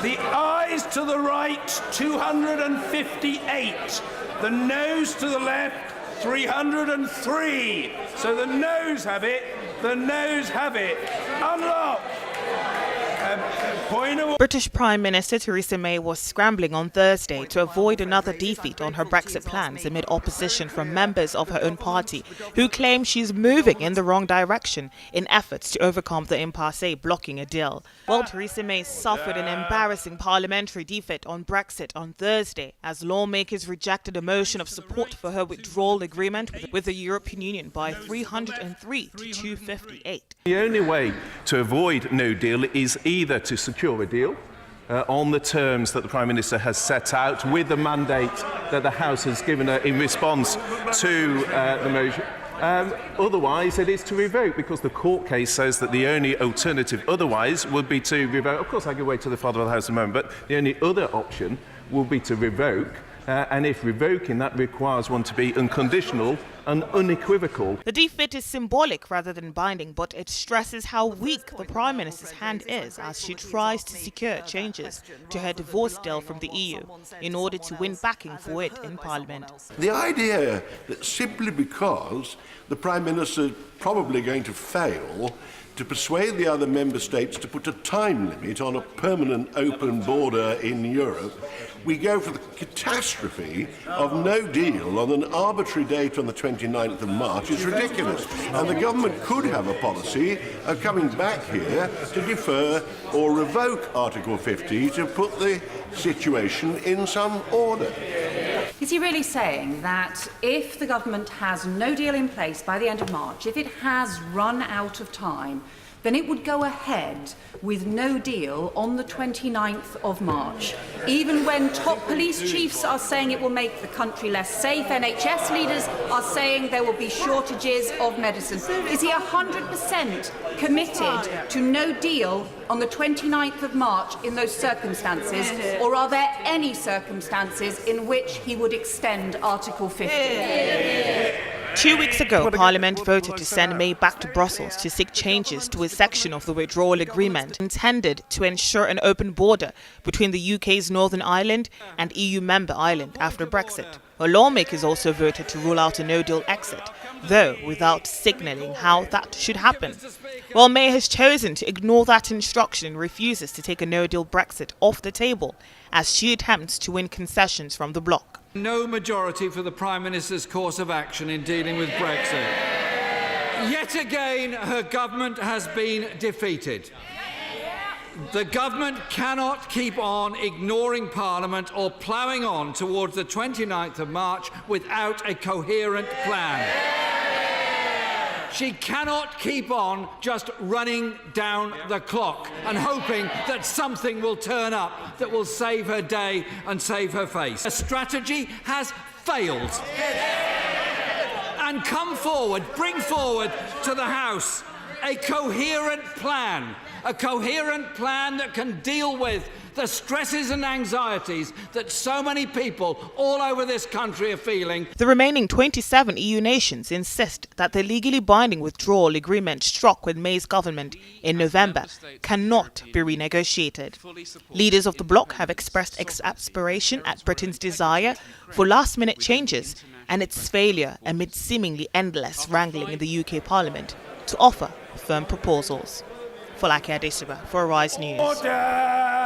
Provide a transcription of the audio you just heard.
The ayes to the right, 258. The noes to the left, 303. So the noes have it. The noes have it. Unlock. British Prime Minister Theresa May was scrambling on Thursday to avoid another defeat on her Brexit plans amid opposition from members of her own party who claim she's moving in the wrong direction in efforts to overcome the impasse blocking a deal. Well, Theresa May suffered an embarrassing parliamentary defeat on Brexit on Thursday as lawmakers rejected a motion of support for her withdrawal agreement with the European Union by 303 to 258. The only way to avoid no deal is either to secure a deal on the terms that the Prime Minister has set out with the mandate that the House has given her in response to the motion. Otherwise, it is to revoke, because the court case says that the only alternative otherwise would be to revoke. Of course, I can wait till the Father of the House in a moment, but the only other option will be to revoke. And if revoking, that requires one to be unconditional and unequivocal. The defeat is symbolic rather than binding, but it stresses how weak the Prime Minister's hand is as she tries to secure changes to her divorce deal from the EU in order to win backing for it in Parliament. The idea that simply because the Prime Minister is probably going to fail to persuade the other member states to put a time limit on a permanent open border in Europe, we go for the catastrophe of no deal on an arbitrary date on the 29th of March is ridiculous. And the government could have a policy of coming back here to defer or revoke Article 50 to put the situation in some order. Is he really saying that if the government has no deal in place by the end of March, if it has run out of time, then it would go ahead with no deal on the 29th of March, even when top police chiefs are saying it will make the country less safe, NHS leaders are saying there will be shortages of medicine? Is he 100% committed to no deal on the 29th of March in those circumstances, or are there any circumstances in which he would extend Article 50? 2 weeks ago, Parliament voted to send May back to Brussels to seek changes to a section of the withdrawal agreement intended to ensure an open border between the UK's Northern Ireland and EU member Ireland after Brexit. Well, lawmakers also voted to rule out a no-deal exit, though without signalling how that should happen. Well, May has chosen to ignore that instruction and refuses to take a no-deal Brexit off the table as she attempts to win concessions from the bloc. No majority for the Prime Minister's course of action in dealing with Brexit. Yet again, her government has been defeated. The government cannot keep on ignoring Parliament or ploughing on towards the 29th of March without a coherent plan. She cannot keep on just running down the clock and hoping that something will turn up that will save her day and save her face. A strategy has failed. And come forward, bring forward to the House a coherent plan that can deal with the stresses and anxieties that so many people all over this country are feeling. The remaining 27 EU nations insist that the legally binding withdrawal agreement struck with May's government in November cannot be renegotiated. Leaders of the bloc have expressed exasperation at Britain's desire for last-minute changes and its failure amid seemingly endless wrangling in the UK Parliament to offer firm proposals. Folake Adesugba for Arise News. Order!